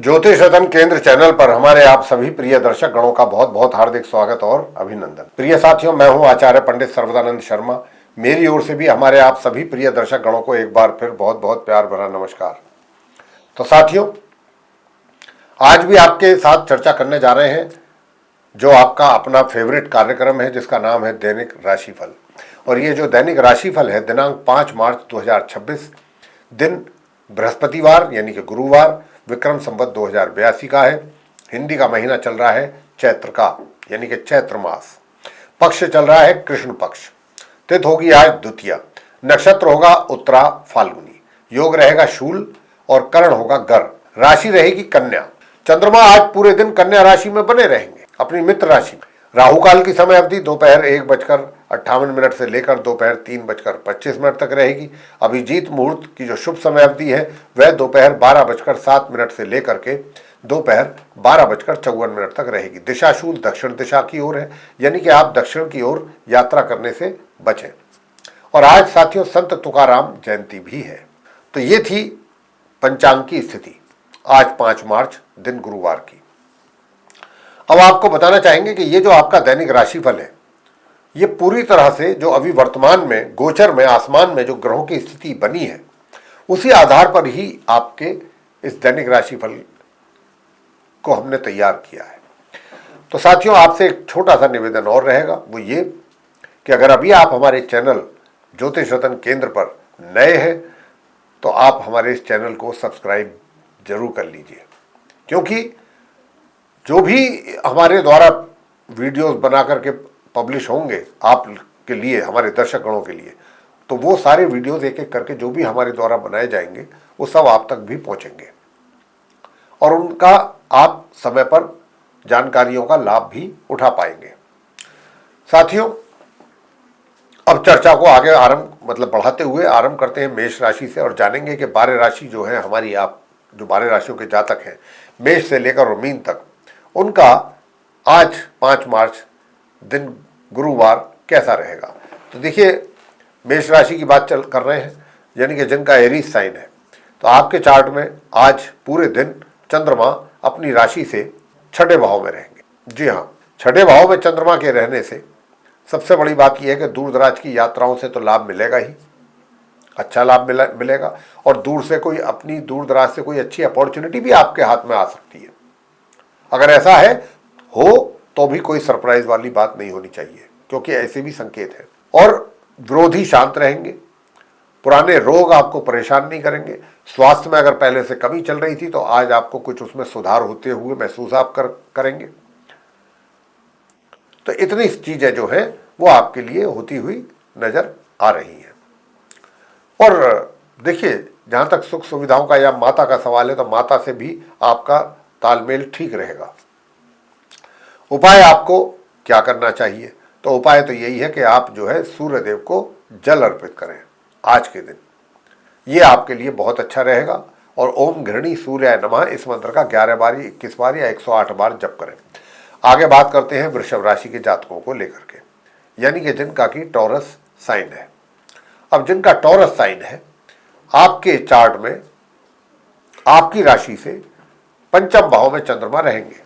ज्योतिष रतन केंद्र चैनल पर हमारे आप सभी प्रिय दर्शक गणों का बहुत बहुत हार्दिक स्वागत और अभिनंदन। प्रिय साथियों, मैं हूं आचार्य पंडित सर्वदानंद शर्मा। मेरी ओर से भी हमारे आप सभी प्रिय दर्शक गणों को एक बार फिर बहुत बहुत प्यार भरा नमस्कार। तो साथियों, आज भी आपके साथ चर्चा करने जा रहे हैं जो आपका अपना फेवरेट कार्यक्रम है, जिसका नाम है दैनिक राशिफल। और ये जो दैनिक राशिफल है, दिनांक 5 मार्च 2026, दिन बृहस्पतिवार यानी कि गुरुवार, विक्रम संवत 2082 का है। हिंदी का महीना चल रहा है चैत्र का यानी कि चैत्र मास। पक्ष चल रहा है कृष्ण पक्ष। तिथि होगी आज द्वितीया। नक्षत्र होगा उत्तरा फाल्गुनी। योग रहेगा शूल और करण होगा गर। राशि रहेगी कन्या। चंद्रमा आज पूरे दिन कन्या राशि में बने रहेंगे, अपनी मित्र राशि में। राहु काल की समय अवधि दोपहर 1:58 से लेकर दोपहर 3:25 तक रहेगी। अभिजीत मुहूर्त की जो शुभ समय अवधि है वह दोपहर 12:07 से लेकर के दोपहर 12:54 तक रहेगी। दिशाशूल दक्षिण दिशा की ओर है, यानी कि आप दक्षिण की ओर यात्रा करने से बचें। और आज साथियों संत तुकाराम जयंती भी है। तो ये थी पंचांग की स्थिति आज 5 मार्च दिन गुरुवार की। अब आपको बताना चाहेंगे कि ये जो आपका दैनिक राशिफल है, ये पूरी तरह से जो अभी वर्तमान में गोचर में आसमान में जो ग्रहों की स्थिति बनी है उसी आधार पर ही आपके इस दैनिक राशिफल को हमने तैयार किया है। तो साथियों, आपसे एक छोटा सा निवेदन और रहेगा, वो ये कि अगर अभी आप हमारे चैनल ज्योतिष रतन केंद्र पर नए हैं तो आप हमारे इस चैनल को सब्सक्राइब जरूर कर लीजिए, क्योंकि जो भी हमारे द्वारा वीडियोस बना करके पब्लिश होंगे आपके लिए, हमारे दर्शक गणों के लिए, तो वो सारे वीडियोस एक एक करके जो भी हमारे द्वारा बनाए जाएंगे वो सब आप तक भी पहुंचेंगे और उनका आप समय पर जानकारियों का लाभ भी उठा पाएंगे। साथियों, अब चर्चा को आगे बढ़ाते हुए आरंभ करते हैं मेष राशि से और जानेंगे कि 12 राशि जो है हमारी, आप जो 12 राशियों के जातक हैं मेष से लेकर मीन तक, उनका आज 5 मार्च दिन गुरुवार कैसा रहेगा। तो देखिए, मेष राशि की बात कर रहे हैं, यानी कि जिनका एरीज साइन है, तो आपके चार्ट में आज पूरे दिन चंद्रमा अपनी राशि से छठे भाव में रहेंगे। जी हाँ, छठे भाव में चंद्रमा के रहने से सबसे बड़ी बात यह है कि दूर दराज की यात्राओं से तो लाभ मिलेगा ही, अच्छा लाभ मिलेगा। और दूर दराज से कोई अच्छी अपॉर्चुनिटी भी आपके हाथ में आ सकती है। अगर ऐसा है हो तो भी कोई सरप्राइज वाली बात नहीं होनी चाहिए, क्योंकि ऐसे भी संकेत है। और विरोधी शांत रहेंगे, पुराने रोग आपको परेशान नहीं करेंगे। स्वास्थ्य में अगर पहले से कमी चल रही थी तो आज आपको कुछ उसमें सुधार होते हुए महसूस आप करेंगे। तो इतनी चीजें जो है वो आपके लिए होती हुई नजर आ रही हैं। और देखिए, जहां तक सुख सुविधाओं का या माता का सवाल है तो माता से भी आपका तालमेल ठीक रहेगा। उपाय आपको क्या करना चाहिए? तो उपाय तो यही है कि आप जो है सूर्य देव को जल अर्पित करें आज के दिन। ये आपके लिए बहुत अच्छा रहेगा। और ओम घृणी सूर्याय नमः इस मंत्र का 11 बार, 21 बार या 108 बार जप करें। आगे बात करते हैं वृषभ राशि के जातकों को लेकर के, यानी कि जिनका की टॉरस साइन है। अब जिनका टॉरस साइन है, आपके चार्ट में आपकी राशि से पंचम भाव में चंद्रमा रहेंगे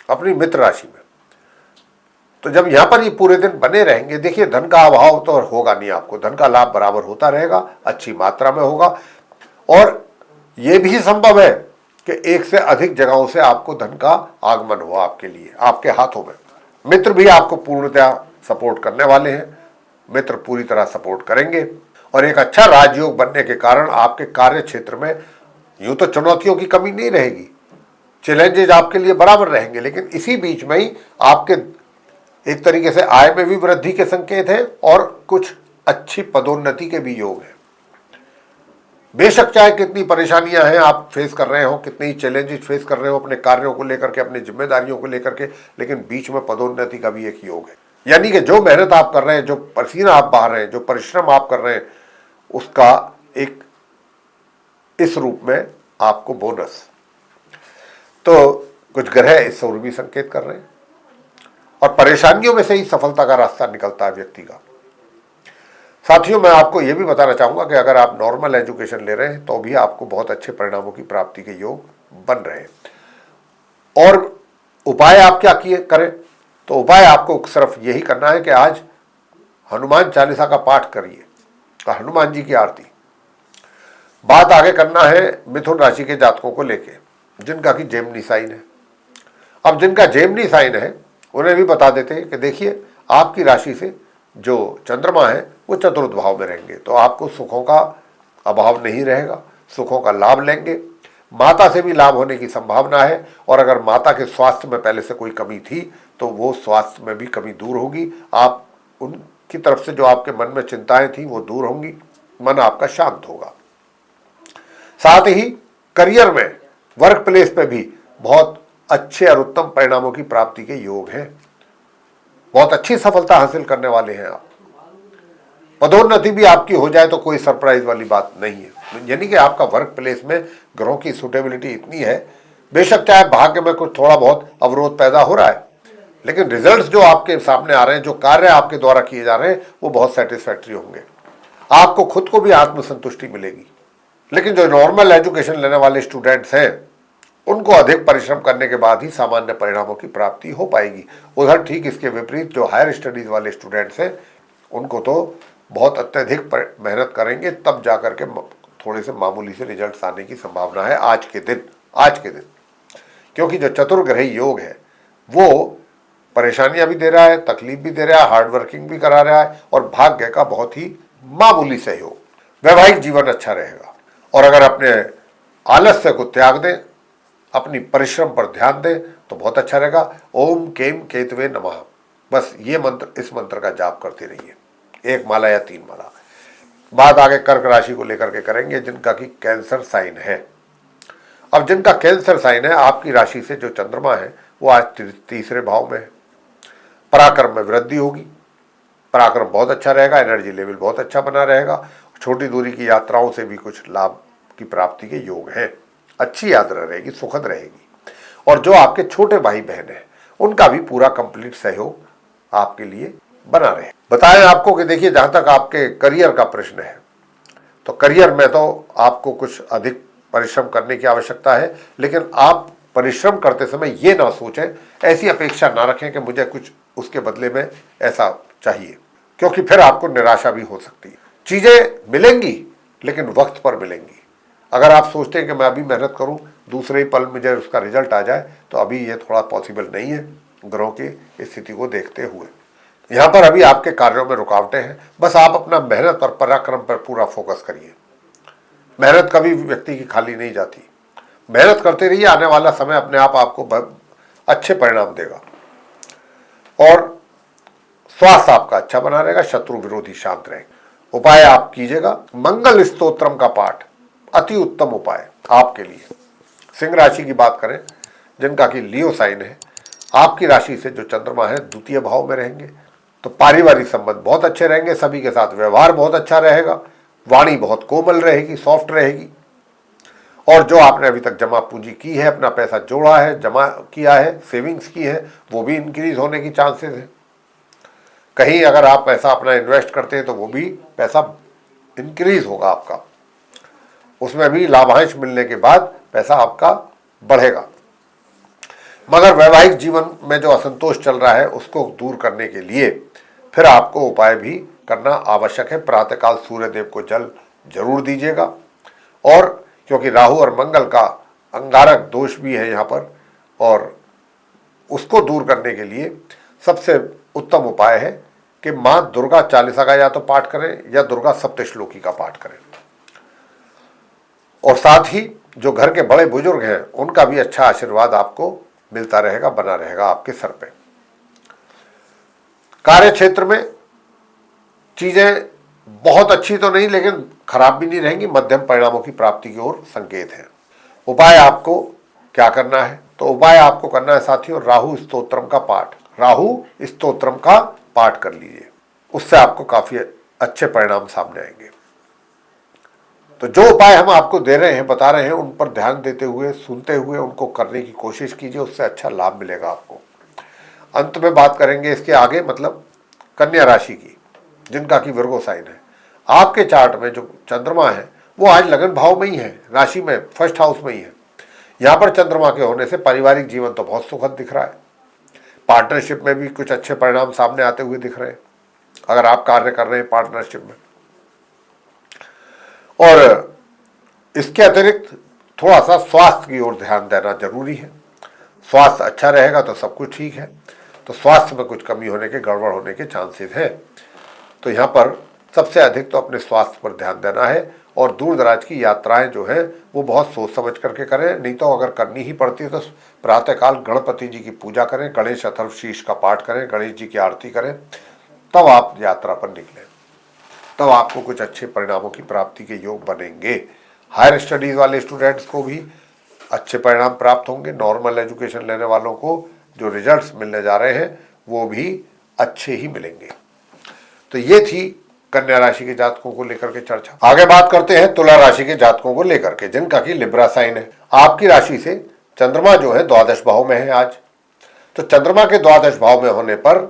अपनी मित्र राशि में। तो जब यहां पर ये पूरे दिन बने रहेंगे, देखिए धन का अभाव तो होगा नहीं, आपको धन का लाभ बराबर होता रहेगा, अच्छी मात्रा में होगा। और यह भी संभव है कि एक से अधिक जगहों से आपको धन का आगमन हो आपके लिए, आपके हाथों में। मित्र भी आपको पूर्णतः सपोर्ट करने वाले हैं, मित्र पूरी तरह सपोर्ट करेंगे। और एक अच्छा राजयोग बनने के कारण आपके कार्य क्षेत्र में यूं तो चुनौतियों की कमी नहीं रहेगी, चैलेंजेज आपके लिए बराबर रहेंगे, लेकिन इसी बीच में ही आपके एक तरीके से आय में भी वृद्धि के संकेत हैं और कुछ अच्छी पदोन्नति के भी योग हैं। बेशक चाहे कितनी परेशानियां हैं आप फेस कर रहे हो, कितने ही चैलेंजेस फेस कर रहे हो अपने कार्यों को लेकर के, अपनी जिम्मेदारियों को लेकर के, लेकिन बीच में पदोन्नति का भी एक योग है। यानी कि जो मेहनत आप कर रहे हैं, जो पसीना आप बहा रहे हैं, जो परिश्रम आप कर रहे हैं, उसका एक इस रूप में आपको बोनस। तो कुछ ग्रह इस ओर भी संकेत कर रहे हैं और परेशानियों में से ही सफलता का रास्ता निकलता है व्यक्ति का। साथियों, मैं आपको यह भी बताना चाहूंगा कि अगर आप नॉर्मल एजुकेशन ले रहे हैं तो भी आपको बहुत अच्छे परिणामों की प्राप्ति के योग बन रहे हैं। और उपाय आप क्या किए करें, तो उपाय आपको सिर्फ यही करना है कि आज हनुमान चालीसा का पाठ करिए, हनुमान जी की आरती। बात आगे करना है मिथुन राशि के जातकों को लेके जिनका कि जेमिनी साइन है। अब जिनका जेमिनी साइन है उन्हें भी बता देते हैं कि देखिए, आपकी राशि से जो चंद्रमा है वो चतुर्थ भाव में रहेंगे, तो आपको सुखों का अभाव नहीं रहेगा, सुखों का लाभ लेंगे। माता से भी लाभ होने की संभावना है, और अगर माता के स्वास्थ्य में पहले से कोई कमी थी तो वो स्वास्थ्य में भी कमी दूर होगी। आप उनकी तरफ से जो आपके मन में चिंताएं थी वो दूर होंगी, मन आपका शांत होगा। साथ ही करियर में, वर्क प्लेस पे भी बहुत अच्छे और उत्तम परिणामों की प्राप्ति के योग हैं। बहुत अच्छी सफलता हासिल करने वाले हैं आप। पदोन्नति भी आपकी हो जाए तो कोई सरप्राइज वाली बात नहीं है। यानी कि आपका वर्क प्लेस में ग्रहों की सुटेबिलिटी इतनी है, बेशक चाहे भाग्य में कुछ थोड़ा बहुत अवरोध पैदा हो रहा है, लेकिन रिजल्ट्स जो आपके सामने आ रहे हैं, जो कार्य आपके द्वारा किए जा रहे हैं, वो बहुत सेटिस्फैक्ट्री होंगे। आपको खुद को भी आत्मसंतुष्टि मिलेगी। लेकिन जो नॉर्मल एजुकेशन लेने वाले स्टूडेंट्स हैं उनको अधिक परिश्रम करने के बाद ही सामान्य परिणामों की प्राप्ति हो पाएगी। उधर ठीक इसके विपरीत जो हायर स्टडीज वाले स्टूडेंट्स हैं उनको तो बहुत अत्यधिक मेहनत करेंगे तब जाकर के थोड़े से मामूली से रिजल्ट्स आने की संभावना है आज के दिन। क्योंकि जो चतुर्ग्रही योग है वो परेशानियां भी दे रहा है, तकलीफ भी दे रहा है, हार्डवर्किंग भी करा रहा है, और भाग्य का बहुत ही मामूली सहयोग। वैवाहिक जीवन अच्छा रहेगा, और अगर अपने आलस्य को त्याग दें, अपनी परिश्रम पर ध्यान दें तो बहुत अच्छा रहेगा। ओम केम केतवे नमः, बस ये मंत्र, इस मंत्र का जाप करते रहिए, 1 माला या 3 माला। बात आगे कर्क राशि को लेकर के करेंगे जिनका कि कैंसर साइन है। अब जिनका कैंसर साइन है, आपकी राशि से जो चंद्रमा है वो आज तीसरे भाव में है। पराक्रम में वृद्धि होगी, पराक्रम बहुत अच्छा रहेगा, एनर्जी लेवल बहुत अच्छा बना रहेगा। छोटी दूरी की यात्राओं से भी कुछ लाभ की प्राप्ति के योग हैं। अच्छी यात्रा रहेगी, सुखद रहेगी। और जो आपके छोटे भाई बहन हैं उनका भी पूरा कंप्लीट सहयोग आपके लिए बना रहे। बताएं आपको कि देखिए, जहां तक आपके करियर का प्रश्न है तो करियर में तो आपको कुछ अधिक परिश्रम करने की आवश्यकता है, लेकिन आप परिश्रम करते समय ये ना सोचें, ऐसी अपेक्षा ना रखें कि मुझे कुछ उसके बदले में ऐसा चाहिए, क्योंकि फिर आपको निराशा भी हो सकती है। चीजें मिलेंगी लेकिन वक्त पर मिलेंगी। अगर आप सोचते हैं कि मैं अभी मेहनत करूं, दूसरे ही पल मुझे उसका रिजल्ट आ जाए, तो अभी ये थोड़ा पॉसिबल नहीं है ग्रहों की स्थिति को देखते हुए। यहाँ पर अभी आपके कार्यों में रुकावटें हैं। बस आप अपना मेहनत और पराक्रम पर पूरा फोकस करिए। मेहनत कभी व्यक्ति की खाली नहीं जाती, मेहनत करते रहिए, आने वाला समय अपने आप आपको अच्छे परिणाम देगा। और स्वास्थ्य आपका अच्छा बना रहेगा, शत्रु विरोधी शांत रहेंगे। उपाय आप कीजिएगा मंगल स्तोत्रम का पाठ, अति उत्तम उपाय आपके लिए। सिंह राशि की बात करें जिनका कि लियो साइन है, आपकी राशि से जो चंद्रमा है द्वितीय भाव में रहेंगे, तो पारिवारिक संबंध बहुत अच्छे रहेंगे, सभी के साथ व्यवहार बहुत अच्छा रहेगा, वाणी बहुत कोमल रहेगी, सॉफ्ट रहेगी। और जो आपने अभी तक जमा पूंजी की है, अपना पैसा जोड़ा है, जमा किया है, सेविंग्स की है, वो भी इंक्रीज होने की चांसेस है। कहीं अगर आप पैसा अपना इन्वेस्ट करते हैं तो वो भी पैसा इंक्रीज होगा आपका, उसमें भी लाभांश मिलने के बाद पैसा आपका बढ़ेगा। मगर वैवाहिक जीवन में जो असंतोष चल रहा है उसको दूर करने के लिए फिर आपको उपाय भी करना आवश्यक है। प्रातःकाल सूर्य देव को जल जरूर दीजिएगा, और क्योंकि राहु और मंगल का अंगारक दोष भी है यहाँ पर, और उसको दूर करने के लिए सबसे उत्तम उपाय है कि माँ दुर्गा चालीसा का या तो पाठ करें या दुर्गा सप्तश्लोकी का पाठ करें। और साथ ही जो घर के बड़े बुजुर्ग हैं उनका भी अच्छा आशीर्वाद आपको मिलता रहेगा, बना रहेगा आपके सर पे। कार्य क्षेत्र में चीजें बहुत अच्छी तो नहीं लेकिन खराब भी नहीं रहेंगी, मध्यम परिणामों की प्राप्ति की ओर संकेत है। उपाय आपको क्या करना है, तो उपाय आपको करना है साथियों राहु स्तोत्रम का पाठ। राहु स्तोत्रम का पाठ कर लीजिए, उससे आपको काफी अच्छे परिणाम सामने आएंगे। तो जो उपाय हम आपको दे रहे हैं, बता रहे हैं, उन पर ध्यान देते हुए, सुनते हुए उनको करने की कोशिश कीजिए, उससे अच्छा लाभ मिलेगा आपको। अंत में बात करेंगे इसके आगे, मतलब कन्या राशि की जिनका कि विर्गो साइन है। आपके चार्ट में जो चंद्रमा है वो आज लगन भाव में ही है, राशि में फर्स्ट हाउस में ही है। यहां पर चंद्रमा के होने से पारिवारिक जीवन तो बहुत सुखद दिख रहा है। पार्टनरशिप में भी कुछ अच्छे परिणाम सामने आते हुए दिख रहे हैं अगर आप कार्य कर रहे हैं पार्टनरशिप में। और इसके अतिरिक्त थोड़ा सा स्वास्थ्य की ओर ध्यान देना जरूरी है। स्वास्थ्य अच्छा रहेगा तो सब कुछ ठीक है, तो स्वास्थ्य में कुछ कमी होने के, गड़बड़ होने के चांसेस हैं। तो यहाँ पर सबसे अधिक तो अपने स्वास्थ्य पर ध्यान देना है। और दूर दराज की यात्राएं जो है वो बहुत सोच समझ करके करें, नहीं तो अगर करनी ही पड़ती है तो प्रातःकाल गणपति जी की पूजा करें, गणेश अथर्वशीष का पाठ करें, गणेश जी की आरती करें, तब आप यात्रा पर निकलें, तब आपको कुछ अच्छे परिणामों की प्राप्ति के योग बनेंगे। हायर स्टडीज वाले स्टूडेंट्स को भी अच्छे परिणाम प्राप्त होंगे। नॉर्मल एजुकेशन लेने वालों को जो रिजल्ट्स मिलने जा रहे हैं वो भी अच्छे ही मिलेंगे। तो ये थी कन्या राशि के जातकों को लेकर के चर्चा। आगे बात करते हैं तुला राशि के जातकों को लेकर के, जिनका की लिब्रा साइन है। आपकी राशि से चंद्रमा जो है द्वादश भाव में है आज। तो चंद्रमा के द्वादश भाव में होने पर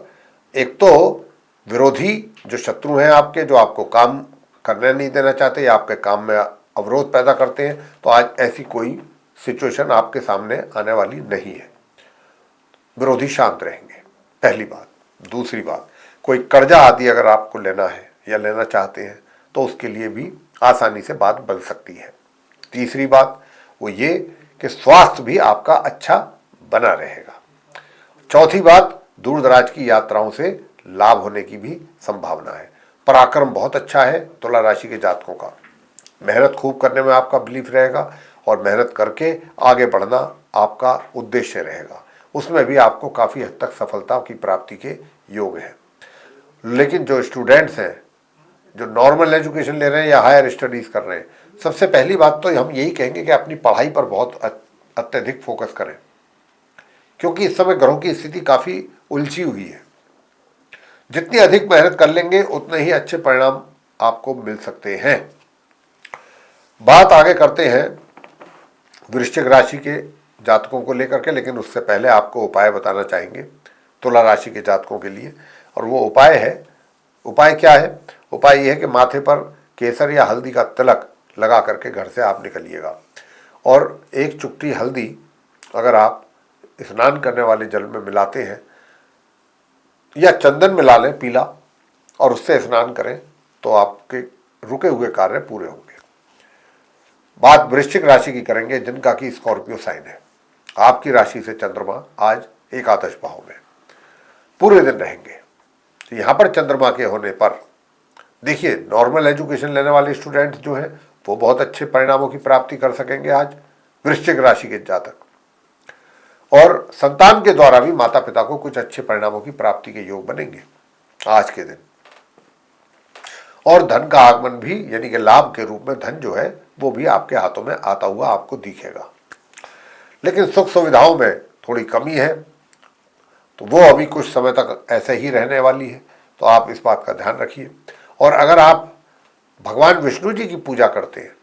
एक तो विरोधी जो शत्रु हैं आपके, जो आपको काम करने नहीं देना चाहते या आपके काम में अवरोध पैदा करते हैं, तो आज ऐसी कोई सिचुएशन आपके सामने आने वाली नहीं है। विरोधी शांत रहेंगे, पहली बात। दूसरी बात, कोई कर्जा आदि अगर आपको लेना है या लेना चाहते हैं तो उसके लिए भी आसानी से बात बन सकती है। तीसरी बात वो ये कि स्वास्थ्य भी आपका अच्छा बना रहेगा। चौथी बात, दूर दराज की यात्राओं से लाभ होने की भी संभावना है। पराक्रम बहुत अच्छा है तुला राशि के जातकों का। मेहनत खूब करने में आपका बिलीफ रहेगा और मेहनत करके आगे बढ़ना आपका उद्देश्य रहेगा। उसमें भी आपको काफ़ी हद तक सफलता की प्राप्ति के योग हैं। लेकिन जो स्टूडेंट्स हैं, जो नॉर्मल एजुकेशन ले रहे हैं या हायर स्टडीज़ कर रहे हैं, सबसे पहली बात तो हम यही कहेंगे कि अपनी पढ़ाई पर बहुत अत्यधिक फोकस करें, क्योंकि इस समय ग्रहों की स्थिति काफ़ी उलझी हुई है। जितनी अधिक मेहनत कर लेंगे उतने ही अच्छे परिणाम आपको मिल सकते हैं। बात आगे करते हैं वृश्चिक राशि के जातकों को लेकर के, लेकिन उससे पहले आपको उपाय बताना चाहेंगे तुला राशि के जातकों के लिए। और वो उपाय क्या है? उपाय ये है कि माथे पर केसर या हल्दी का तिलक लगा करके घर से आप निकलिएगा और एक चुटकी हल्दी अगर आप स्नान करने वाले जल में मिलाते हैं या चंदन मिला लें पीला और उससे स्नान करें तो आपके रुके हुए कार्य पूरे होंगे। बात वृश्चिक राशि की करेंगे, जिनका की स्कॉर्पियो साइन है। आपकी राशि से चंद्रमा आज एकादश भाव में पूरे दिन रहेंगे। तो यहाँ पर चंद्रमा के होने पर देखिए, नॉर्मल एजुकेशन लेने वाले स्टूडेंट्स जो हैं वो बहुत अच्छे परिणामों की प्राप्ति कर सकेंगे आज, वृश्चिक राशि के जातक। और संतान के द्वारा भी माता पिता को कुछ अच्छे परिणामों की प्राप्ति के योग बनेंगे आज के दिन। और धन का आगमन भी, यानी कि लाभ के रूप में धन जो है वो भी आपके हाथों में आता हुआ आपको दिखेगा। लेकिन सुख सुविधाओं में थोड़ी कमी है, तो वो अभी कुछ समय तक ऐसे ही रहने वाली है, तो आप इस बात का ध्यान रखिए। और अगर आप भगवान विष्णु जी की पूजा करते हैं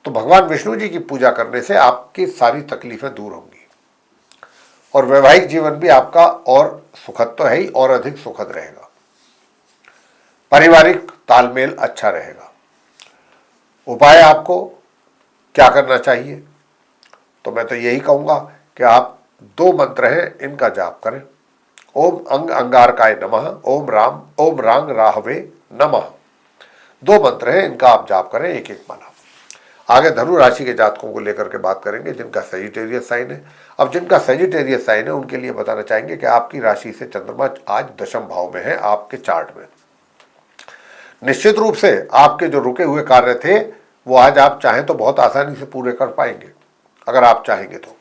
तो भगवान विष्णु जी की पूजा करने से आपकी सारी तकलीफें दूर होंगी और वैवाहिक जीवन भी आपका और सुखद तो है ही, और अधिक सुखद रहेगा। पारिवारिक तालमेल अच्छा रहेगा। उपाय आपको क्या करना चाहिए? तो मैं तो यही कहूँगा कि आप 2 मंत्र हैं, इनका जाप करें। ओम अंग अंगारकाय नमः, ओम रांग राहवे नमः। 2 मंत्र हैं, इनका आप जाप करें, एक एक माला। आगे धनु राशि के जातकों को लेकर के बात करेंगे, जिनका सजिटेरियस साइन है। अब जिनका सजिटेरियस साइन है उनके लिए बताना चाहेंगे कि आपकी राशि से चंद्रमा आज दशम भाव में है आपके चार्ट में। निश्चित रूप से आपके जो रुके हुए कार्य थे वो आज आप चाहें तो बहुत आसानी से पूरे कर पाएंगे। अगर आप चाहेंगे तो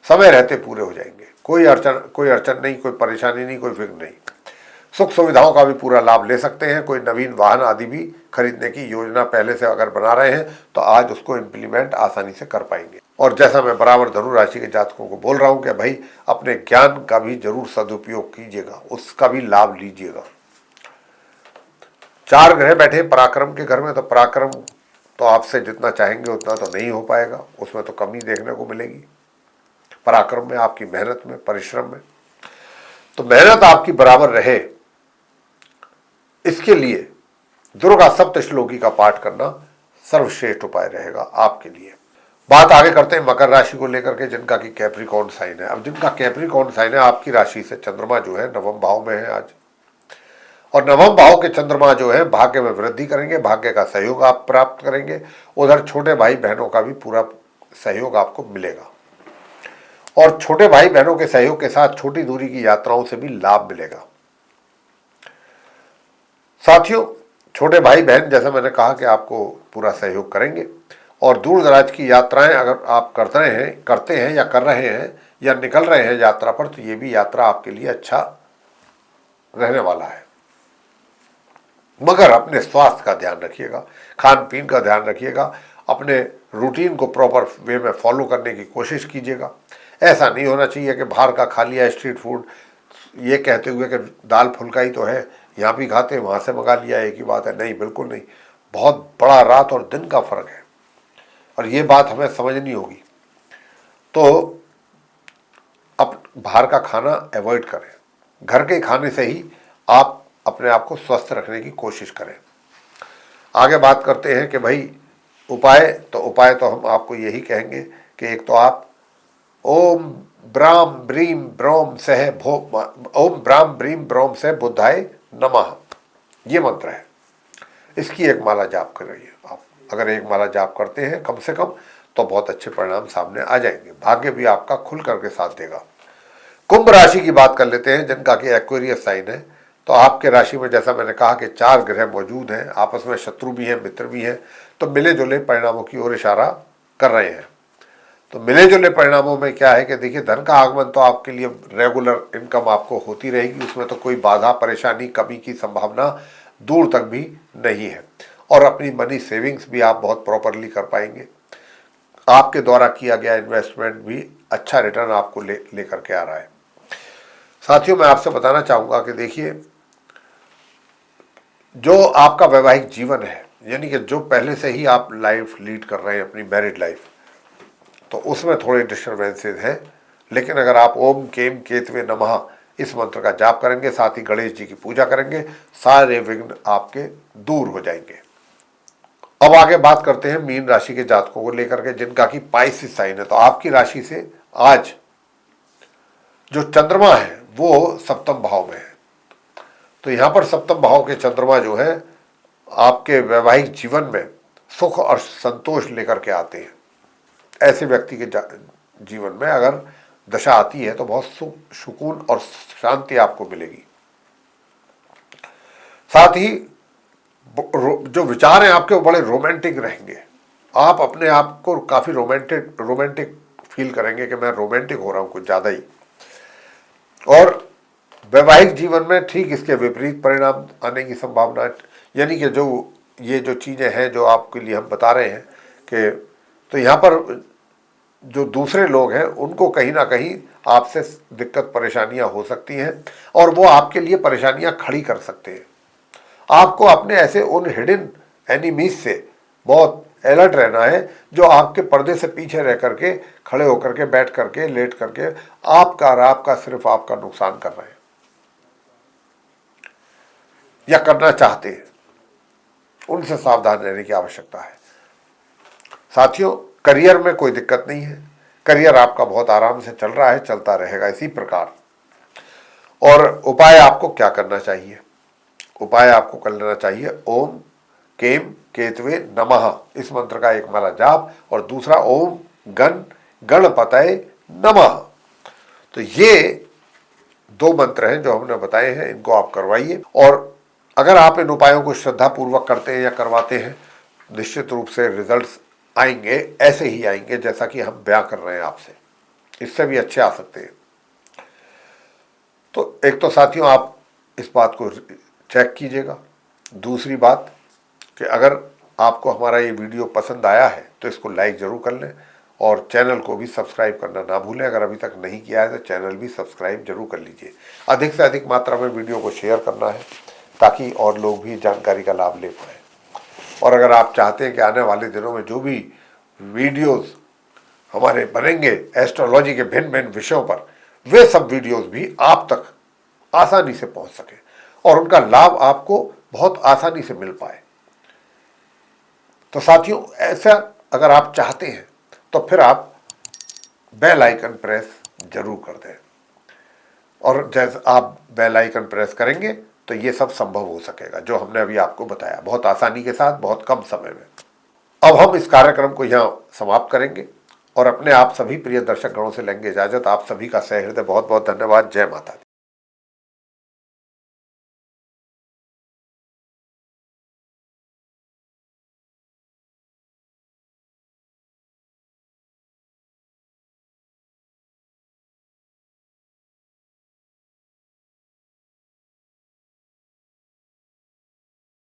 समय रहते पूरे हो जाएंगे। कोई अड़चन नहीं, कोई परेशानी नहीं, कोई विघ्न नहीं। सुख सुविधाओं का भी पूरा लाभ ले सकते हैं। कोई नवीन वाहन आदि भी खरीदने की योजना पहले से अगर बना रहे हैं तो आज उसको इम्प्लीमेंट आसानी से कर पाएंगे। और जैसा मैं बराबर धनु राशि के जातकों को बोल रहा हूं कि भाई अपने ज्ञान का भी जरूर सदुपयोग कीजिएगा, उसका भी लाभ लीजिएगा। 4 ग्रह बैठे पराक्रम के घर में, तो पराक्रम तो आपसे जितना चाहेंगे उतना तो नहीं हो पाएगा, उसमें तो कमी देखने को मिलेगी। पराक्रम में, आपकी मेहनत में, परिश्रम में, तो मेहनत आपकी बराबर रहे, इसके लिए दुर्गा सप्तश्लोकी का पाठ करना सर्वश्रेष्ठ उपाय रहेगा आपके लिए। बात आगे करते हैं मकर राशि को लेकर के, जिनका कि कैप्रिकॉर्न साइन है। अब जिनका कैप्रिकॉर्न साइन है, आपकी राशि से चंद्रमा जो है नवम भाव में है आज, और नवम भाव के चंद्रमा जो है भाग्य में वृद्धि करेंगे, भाग्य का सहयोग आप प्राप्त करेंगे। उधर छोटे भाई बहनों का भी पूरा सहयोग आपको मिलेगा, और छोटे भाई बहनों के सहयोग के साथ छोटी दूरी की यात्राओं से भी लाभ मिलेगा। साथियों, छोटे भाई बहन जैसा मैंने कहा कि आपको पूरा सहयोग करेंगे, और दूर दराज की यात्राएं अगर आप करते हैं या कर रहे हैं या निकल रहे हैं यात्रा पर, तो ये भी यात्रा आपके लिए अच्छा रहने वाला है। मगर अपने स्वास्थ्य का ध्यान रखिएगा, खान पीन का ध्यान रखिएगा, अपने रूटीन को प्रॉपर वे में फॉलो करने की कोशिश कीजिएगा। ऐसा नहीं होना चाहिए कि बाहर का खा लिया स्ट्रीट फूड, ये कहते हुए कि दाल फुल्का ही तो है, यहाँ भी खाते हैं वहाँ से मंगा लिया, एक ही बात है। नहीं, बिल्कुल नहीं, बहुत बड़ा रात और दिन का फर्क है, और ये बात हमें समझनी होगी। तो अब बाहर का खाना अवॉइड करें, घर के खाने से ही आप अपने आप को स्वस्थ रखने की कोशिश करें। आगे बात करते हैं कि भाई उपाय तो हम आपको यही कहेंगे कि एक तो आप ओम ब्राम ब्रीम ब्रोम सह भो ओम ब्राम ब्रीम ब्रोम से बुद्धाय नमः, ये मंत्र है, इसकी एक माला जाप कर रही है आप। अगर एक माला जाप करते हैं कम से कम, तो बहुत अच्छे परिणाम सामने आ जाएंगे, भाग्य भी आपका खुल करके साथ देगा। कुंभ राशि की बात कर लेते हैं, जिनका कि एक्वेरियस साइन है। तो आपके राशि में जैसा मैंने कहा कि 4 ग्रह मौजूद हैं, आपस में शत्रु भी हैं, मित्र भी हैं, तो मिले जुले परिणामों की ओर इशारा कर रहे हैं। तो मिले जुले परिणामों में क्या है कि देखिए, धन का आगमन तो आपके लिए रेगुलर इनकम आपको होती रहेगी, उसमें तो कोई बाधा परेशानी कमी की संभावना दूर तक भी नहीं है, और अपनी मनी सेविंग्स भी आप बहुत प्रॉपरली कर पाएंगे। आपके द्वारा किया गया इन्वेस्टमेंट भी अच्छा रिटर्न आपको ले करके आ रहा है। साथियों, मैं आपसे बताना चाहूँगा कि देखिए, जो आपका वैवाहिक जीवन है, यानी कि जो पहले से ही आप लाइफ लीड कर रहे हैं अपनी मैरिड लाइफ, तो उसमें थोड़े डिस्टर्बेंसेज हैं। लेकिन अगर आप ओम केम केतवे नमः इस मंत्र का जाप करेंगे, साथ ही गणेश जी की पूजा करेंगे, सारे विघ्न आपके दूर हो जाएंगे। अब आगे बात करते हैं मीन राशि के जातकों को लेकर के, जिनका कि पाइसिस साइन है। तो आपकी राशि से आज जो चंद्रमा है वो सप्तम भाव में है। तो यहाँ पर सप्तम भाव के चंद्रमा जो है आपके वैवाहिक जीवन में सुख और संतोष लेकर के आते हैं। ऐसे व्यक्ति के जीवन में अगर दशा आती है तो बहुत सुख, सुकून और शांति आपको मिलेगी। साथ ही जो विचार हैं आपके वो बड़े रोमांटिक रहेंगे। आप अपने आप को काफी रोमांटिक फील करेंगे कि मैं रोमांटिक हो रहा हूं कुछ ज्यादा ही। और वैवाहिक जीवन में ठीक इसके विपरीत परिणाम आने की संभावना है। यानी कि जो चीजें हैं जो आपके लिए हम बता रहे हैं कि, तो यहाँ पर जो दूसरे लोग हैं उनको कहीं ना कहीं आपसे दिक्कत परेशानियां हो सकती हैं, और वो आपके लिए परेशानियां खड़ी कर सकते हैं। आपको अपने ऐसे उन हिडन एनिमीज से बहुत अलर्ट रहना है, जो आपके पर्दे से पीछे रह करके, खड़े होकर के, बैठ करके, लेट करके आपका सिर्फ आपका नुकसान कर रहे हैं या करना चाहते हैं। उनसे सावधान रहने की आवश्यकता है। साथियों, करियर में कोई दिक्कत नहीं है, करियर आपका बहुत आराम से चल रहा है, चलता रहेगा इसी प्रकार। और उपाय आपको क्या करना चाहिए? उपाय आपको कर लेना चाहिए ओम केम केतवे नमः इस मंत्र का एक माला जाप, और दूसरा ओम गणपतये नमः। तो ये 2 मंत्र हैं जो हमने बताए हैं, इनको आप करवाइए। और अगर आप इन उपायों को श्रद्धापूर्वक करते हैं या करवाते हैं, निश्चित रूप से रिजल्ट्स आएंगे, ऐसे ही आएंगे जैसा कि हम बयां कर रहे हैं आपसे, इससे भी अच्छे आ सकते हैं। तो एक तो साथियों आप इस बात को चेक कीजिएगा। दूसरी बात कि अगर आपको हमारा ये वीडियो पसंद आया है तो इसको लाइक ज़रूर कर लें, और चैनल को भी सब्सक्राइब करना ना भूलें। अगर अभी तक नहीं किया है तो चैनल भी सब्सक्राइब जरूर कर लीजिए। अधिक से अधिक मात्रा में वीडियो को शेयर करना है, ताकि और लोग भी जानकारी का लाभ ले पाएँ। और अगर आप चाहते हैं कि आने वाले दिनों में जो भी वीडियोस हमारे बनेंगे एस्ट्रोलॉजी के भिन्न भिन्न विषयों पर, वे सब वीडियोस भी आप तक आसानी से पहुंच सके और उनका लाभ आपको बहुत आसानी से मिल पाए। तो साथियों, ऐसा अगर आप चाहते हैं तो तो फिर आप बेल आइकन प्रेस जरूर कर दें। और जैसे आप बेल आइकन प्रेस करेंगे तो ये सब संभव हो सकेगा जो हमने अभी आपको बताया, बहुत आसानी के साथ, बहुत कम समय में। अब हम इस कार्यक्रम को यहाँ समाप्त करेंगे और अपने आप सभी प्रिय दर्शक गणों से लेंगे इजाजत। आप सभी का सहृदय बहुत बहुत धन्यवाद। जय माता दी।